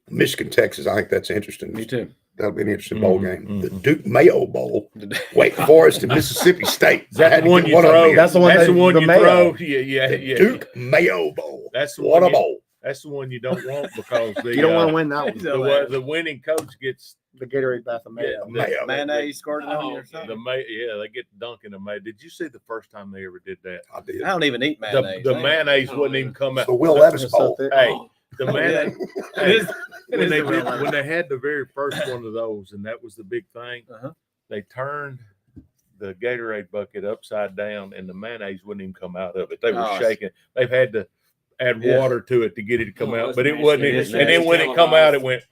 Michigan, Texas. I think that's interesting. Me too. That'll be an interesting bowl Mhm, game. The mhm. Duke Mayo Bowl, Wake Forest and Mississippi State. Is that the one you throw? That's the one That's that- the one the you Mayo. throw. Yeah. The Duke Mayo Bowl. That's the What one a bowl. That's the one you don't want because the You don't want to win that one. the winning coach gets The Gatorade bath of mayo. Mayo. Mayonnaise squirted on you or the something. they get dunking the mayo. Did you see the first time they ever did that? I did. I don't even eat mayonnaise. The mayonnaise wouldn't even come It's out. the Will Levis It's so Bowl. thick. Hey, the mayonnaise. It is. When is they the real one. when they had the very first one of those, and that was the big thing, Uh-huh. they turned the Gatorade bucket upside down, and the mayonnaise wouldn't even come out of it. They were Oh, shaking. They've had to add Yeah. water to it to get it to come Oh, out, that's but it nasty. wasn't. It is And then when it come out, it went.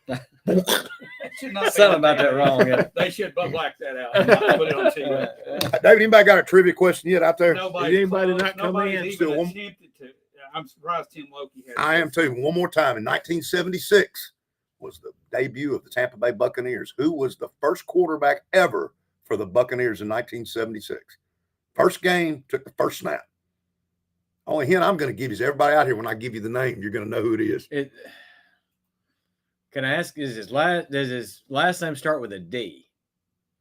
Should not be Something like about that wrong. Yeah. They should black that out. and not put it on TV. David, anybody got a trivia question yet out there? Nobody's Did anybody close. not come Nobody's in? even Still one- attempted to. I'm surprised Tim Loki had. I am too. One more time. In 1976 was the debut of the Tampa Bay Buccaneers. Who was the first quarterback ever for the Buccaneers in 1976? First game, took the first snap. Only hint I'm going to give you is everybody out here, when I give you the name, you're going to know who it is. Can I ask? Does his last name start with a D?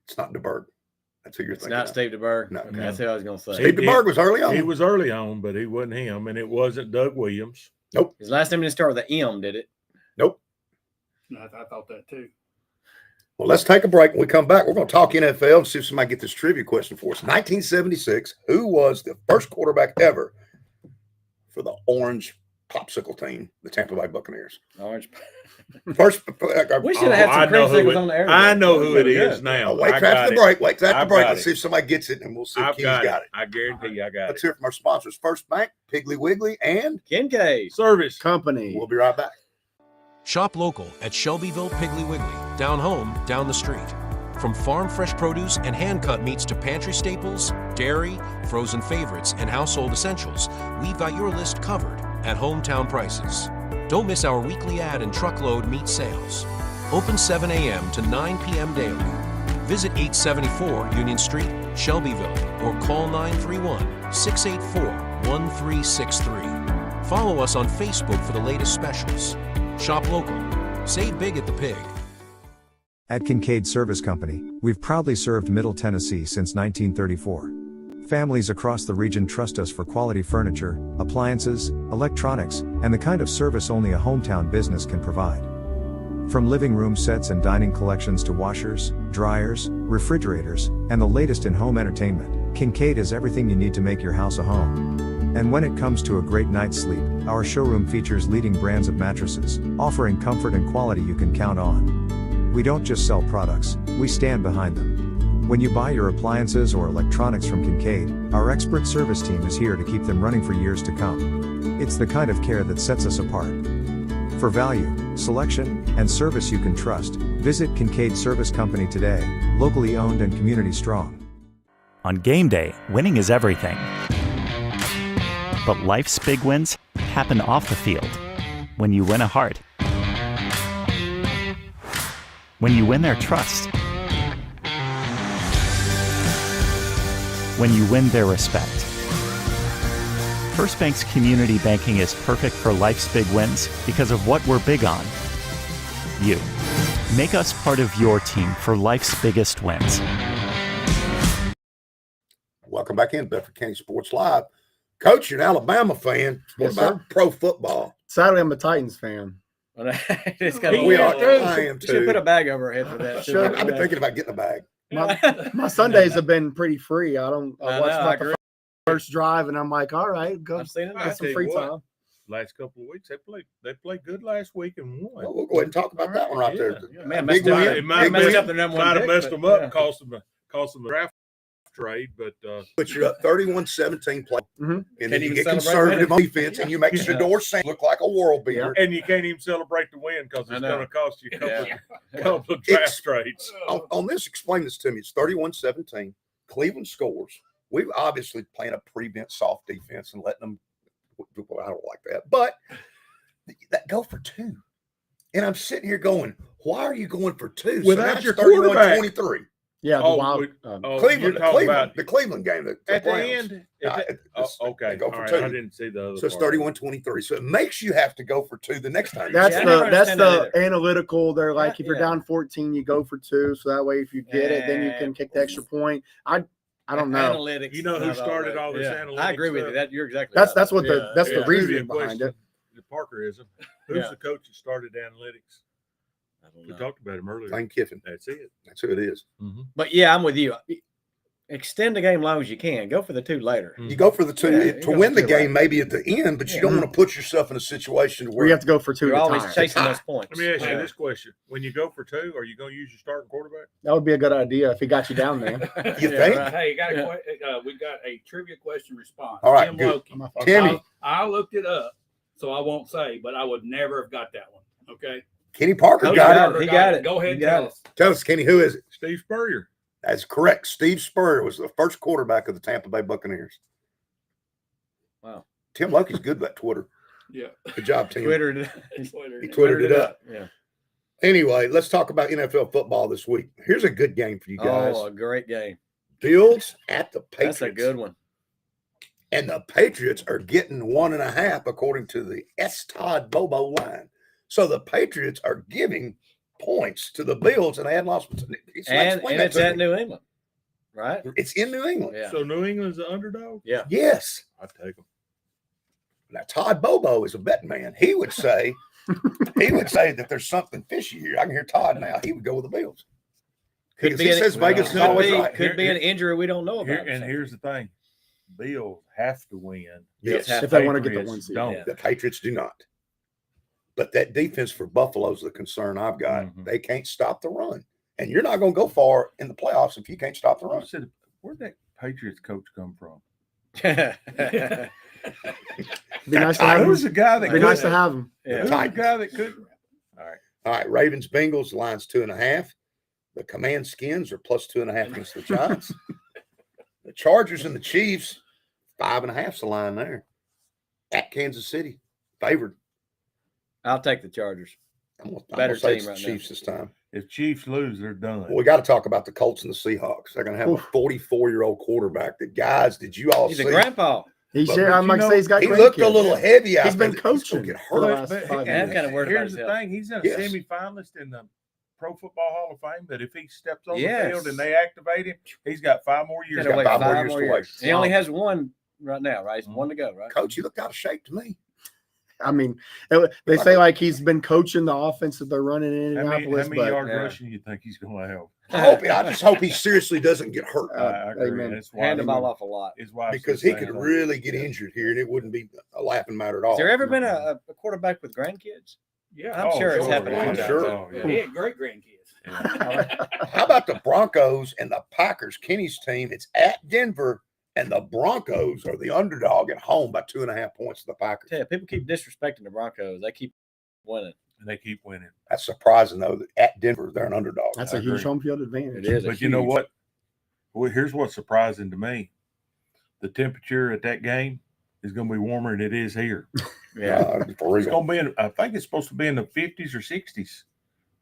It's not DeBerg. That's who you're It's thinking not of. Steve DeBerg. No. Okay, that's who I was going to say. Steve DeBerg was early on. He was early on, but he wasn't him, and it wasn't Doug Williams. His last name didn't start with an M, did it? Nope. No, I thought that too. Well, let's take a break. When we come back, we're going to talk NFL and see if somebody get this trivia question for us. 1976, who was the first quarterback ever for the orange popsicle team, the Tampa Bay Buccaneers? Orange. First, We should have had I some know who creamsicles it- on the air. I know who it Pretty is good. now. wait I till after got the it. break. Wait till after the I've break. got Let's it. see if somebody gets it, and we'll see if I've Kenny's got got it. it. I guarantee you, I got Let's it. hear from our sponsors, First Bank, Piggly Wiggly, and Kincaid. Service. Company. we'll be right back. Shop local at Shelbyville Piggly Wiggly, down home, down the street. From farm fresh produce and hand-cut meats to pantry staples, dairy, frozen favorites, and household essentials, we've got your list covered at hometown prices. Don't miss our weekly ad and truckload meat sales. Open 7 a.m. to 9 p.m. daily. Visit 874 Union Street, Shelbyville, or call 931-684-1363. Follow us on Facebook for the latest specials. Shop local. Save big at the Pig. At Kincaid Service Company, we've proudly served Middle Tennessee since 1934. Families across the region trust us for quality furniture, appliances, electronics, and the kind of service only a hometown business can provide. From living room sets and dining collections to washers, dryers, refrigerators, and the latest in home entertainment, Kincaid is everything you need to make your house a home. And when it comes to a great night's sleep, our showroom features leading brands of mattresses, offering comfort and quality you can count on. We don't just sell products, we stand behind them. When you buy your appliances or electronics from Kincaid, our expert service team is here to keep them running for years to come. It's the kind of care that sets us apart. For value, selection, and service you can trust, visit Kincaid Service Company today, locally owned and community strong. On game day, winning is everything. But life's big wins happen off the field. When you win a heart. When you win their trust. When you win their respect. First Bank's community banking is perfect for life's big wins because of what we're big on. You. Make us part of your team for life's biggest wins. Welcome back in Bedford County Sports Live. Coach, you're an Alabama fan. What Yes, about sir. pro football? Sadly, I'm a Titans fan. It's got We are. You I am should too. put a bag over her head for that. Sure. I've been thinking about getting a bag. My Sundays have been pretty free. I I watched know, I like agree. the first drive, and I'm like, all right, go I've seen it. I get some tell you free what, time. Last couple of weeks, they played good last week and won. Well, we'll go ahead and talk about that one right there. Yeah, man, Big messed up, win. It might Big have win. up the number one might have pick, messed but, them up, yeah. cost them a draft trade, but But you're up 31-17 play. Mhm. And Can't then you even get celebrate conservative winning. on defense, and you make Shador Sanders look like a world beater. and you can't even celebrate the win because I it's know. going to cost you a Yeah. couple of draft It's- trades. On this, explain this to me. It's 31-17. Cleveland scores. We've obviously playing a prevent soft defense and letting them. I don't like that, but that go for two. And I'm sitting here going, why are you going for two? Without now it's your quarterback. 31-23. Yeah, the Oh, wild. you're Cleveland, talking about the Cleveland game. at the Browns. end. Okay. They go for All right. 2. I didn't see the other. So it's part. 31-23. So it makes you have to go for 2 the next time. That's Yeah, I never that's understand that the either. analytical. They're like, if you're Yeah. down 14, you go for 2. So that way, if you get it, then you can kick the extra point. I don't know. Analytics. You know who not started right. all this Yeah. analytics I agree with you. stuff? That you're exactly That's right. that's what Yeah, that's yeah. the reasoning Trivia behind it. The Parkerism. Who's Yeah. the coach that started analytics? I don't We know. talked about him earlier. Lane Kiffin. That's it. That's who it is. But yeah, I'm with you. Extend the game as long as you can. Go for the 2 later. You go for the 2 Yeah, you to go win for the 2 game, right. maybe at the end, but you Yeah. don't want to put yourself in a situation Where where you have to go for 2 You're to always tie. chasing those points. Let me ask you Yeah. this question: when you go for 2, are you going to use your starting quarterback? That would be a good idea if he got you down there. You Yeah, think? right. Hey, got Yeah. we got a trivia question response. All right, Tim good. Loki. Timmy. I looked it up, so I won't say, but I would never have got that one. Okay. Kenny Parker Coach got got it. it. He got it. Go ahead He and got tell it. us. Tell us, Kenny, who is it? Steve Spurrier. That's correct. Steve Spurrier was the first quarterback of the Tampa Bay Buccaneers. Wow. Tim Loki's good with that Twitter. Yeah. Good job, Tim. Twitter. He twittered it up. Yeah. Anyway, let's talk about NFL football this week. Here's a good game for you guys. Oh, a great game. Bills at the Patriots. That's a good one. And the Patriots are getting 1.5 according to the Todd Bobo line. So the Patriots are giving points to the Bills, and they hadn't lost. And it's at New England, right? It's in New England. Yeah. So New England's the underdog. Yeah. Yes. I take them. Now Todd Bobo is a betting man. He would say that there's something fishy here. I can hear Todd now. He would go with the Bills. Because he says Vegas is always right. Could be an injury we don't know about. And here's the thing: Bills have to win. Yes. If they want to get the Patriots 1 seed. don't. Yeah. The Patriots do not. But that defense for Buffalo is the concern I've got. Mhm. They can't stop the run. And you're not going to go far in the playoffs if you can't stop the I run. said, where'd that Patriots coach come from? Be nice to have Who him. was the guy that Be nice to couldn't- have him. Who was the guy that couldn't? All right, Ravens, Bengals, the line's 2.5. The Command Skins are plus 2.5 against the Giants. The Chargers and the Chiefs, 5.5's the line there. At Kansas City, favored. I'll take the Chargers. I'm gonna Better say team it's the right now. Chiefs this time. If Chiefs lose, they're done. Well, we got to talk about the Colts and the Seahawks. They're going to have Oof. a 44-year-old quarterback. The guys, did you all He's see? a grandpa. He's But here. I'm you like know, say he's got He looked a grandkids. little heavy out He's been there. gonna coaching get for the hurt. last 5 I'm years. kind of worried about Here's his the health. thing: he's a Yes. semifinalist in the Pro Football Hall of Fame. That if he steps on Yes. the field and they activate him, he's got 5 more years. Gotta wait got 5 more 5 years more to wait. years. He only has 1 right now, right? He's 1 to go, right? Coach, you looked out of shape to me. I mean, they say like he's been coaching the offense that they're running in How many Indianapolis, yards but rushing do you think he's going to have? I just hope he seriously doesn't get hurt I agree. amen. That's why Hand the ball off a lot. his wife because said he the could same thing. really get injured here, and it wouldn't be a laughing matter at all. Has there ever been a quarterback with grandkids? Yeah. I'm sure it's happened a I'm few sure. times. Oh, Yeah, yeah. he had great grandkids. How about the Broncos and the Packers? Kenny's team. It's at Denver, and the Broncos are the underdog at home by 2.5 points to the Packers. Yeah, people keep disrespecting the Broncos. They keep winning. And they keep winning. That's surprising though that at Denver they're an underdog. that's I a huge agree. home field advantage. It is. But you know what? Well, here's what's surprising to me. The temperature at that game is going to be warmer than it is here. Yeah. For It's real. going to be I think it's supposed to be in the 50s or 60s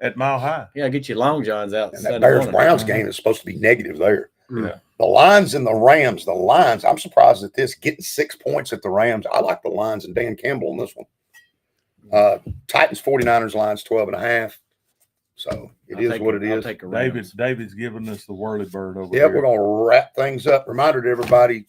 at Mile High. Yeah, get your long johns out. And Sunday that Bears morning. Browns game is supposed to be negative there. Yeah. The Lions and the Rams. The Lions. I'm surprised at this getting 6 points at the Rams. I like the Lions and Dan Campbell in this one. Titans 49ers Lions 12.5. So it is what it I'll is. take a Rams. David's giving us the whirly bird over Yeah, here. we're gonna wrap things up. Reminder to everybody: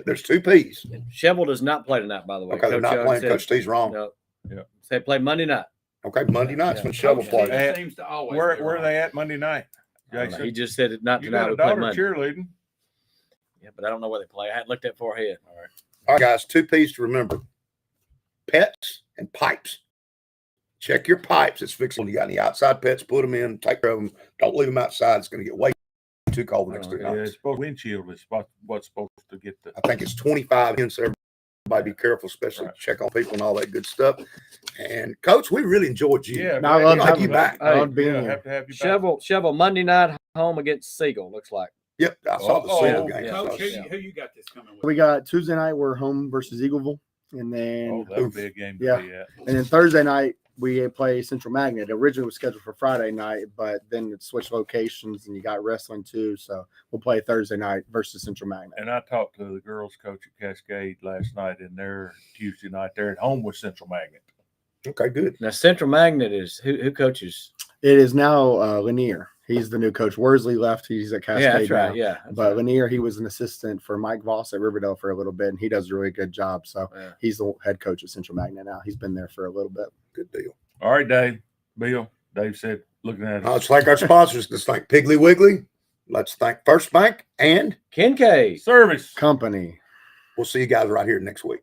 there's 2 P's. Shovel does not play tonight, by the way. Okay, they're not Young playing. said- Coach T's wrong. No. Yeah. They play Monday night. Okay, Monday night's Yeah. when Shovel Coach plays. Steve seems to always Where be are right. they at Monday night? I don't know. Jason, He just said it not you tonight. got a We play daughter Monday. cheerleading. Yeah, but I don't know where they play. I hadn't looked that far ahead. All right. All right, guys, 2 P's to remember: pets and pipes. Check your pipes. It's fixed. When you got any outside pets, put them in. Take care of them. Don't leave them outside. It's going to get way too cold the next 3 Yeah, nights. it's supposed windshield is what's supposed to get the. I think it's 25 in, so everybody be careful, especially Right. check on people and all that good stuff. And Coach, we really enjoyed you. Yeah, No, I love like having you back. I love being Yeah, here. have to have you back. Shovel Monday night home against Siegel. Looks like. Yep, I saw the Uh-oh. single game. Yeah. Coach, Yeah. who you got this coming with? We got Tuesday night. We're home versus Eagleville, and then Oh, that would be a game to Yeah. be at. and then Thursday night we play Central Magnet. It originally was scheduled for Friday night, but then it switched locations and you got wrestling too. So we'll play Thursday night versus Central Magnet. And I talked to the girls coach at Cascade last night, and their Tuesday night they're at home with Central Magnet. Okay, good. Now Central Magnet is who coaches? It is now Lanier. He's the new coach. Worsley left. He's at Cascade Yeah, that's now. right. Yeah, But Lanier, he was an assistant for Mike Voss at Riverdale for a little bit, and he does a really good job. So yeah. he's the head coach at Central Magnet now. He's been there for a little bit. Good deal. All right, Dave. Bill. Dave said, looking at us. Let's thank our sponsors. Let's thank Piggly Wiggly. Let's thank First Bank and Kincaid Service Company. We'll see you guys right here next week.